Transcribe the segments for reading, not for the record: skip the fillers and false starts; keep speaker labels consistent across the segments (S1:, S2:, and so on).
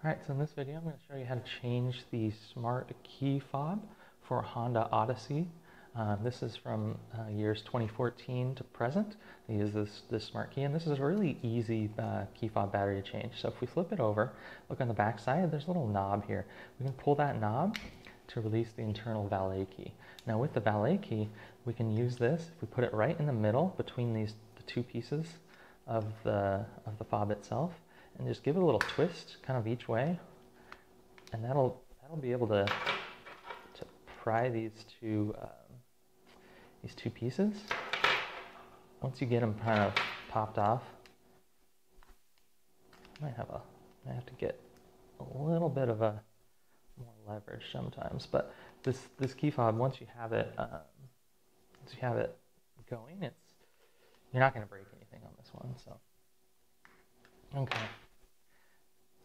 S1: Alright, so in this video I'm going to show you how to change the smart key fob for Honda Odyssey. This is from years 2014 to present. They use this smart key, and this is a really easy key fob battery to change. So if we flip it over, look on the back side, there's a little knob here. We can pull that knob to release the internal valet key. Now with the valet key, we can use this if we put it right in the middle between the two pieces of the fob itself, and just give it a little twist kind of each way, and that'll be able to pry these two pieces. Once you get them kind of popped off, I have to get a little bit of a more leverage sometimes, but this key fob, once you have it going, you're not going to break anything on this one. So okay.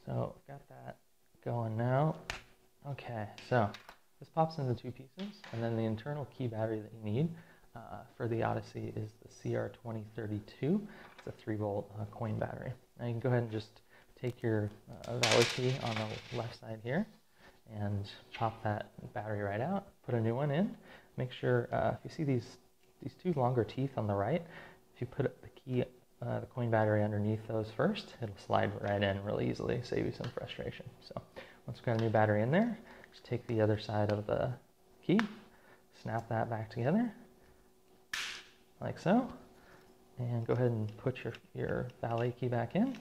S1: So I've got that going now. Okay, so this pops into two pieces, and then the internal key battery that you need for the Odyssey is the CR2032. It's a 3-volt coin battery. Now you can go ahead and just take your valet key on the left side here and pop that battery right out, put a new one in. Make sure, if you see these two longer teeth on the right, if you put the key the coin battery underneath those first, it'll slide right in really easily, save you some frustration. So once we've got a new battery in there, just take the other side of the key, snap that back together, like so, and go ahead and put your valet key back in.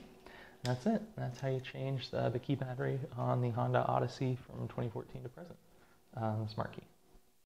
S1: That's it. That's how you change the key battery on the Honda Odyssey from 2014 to present, smart key.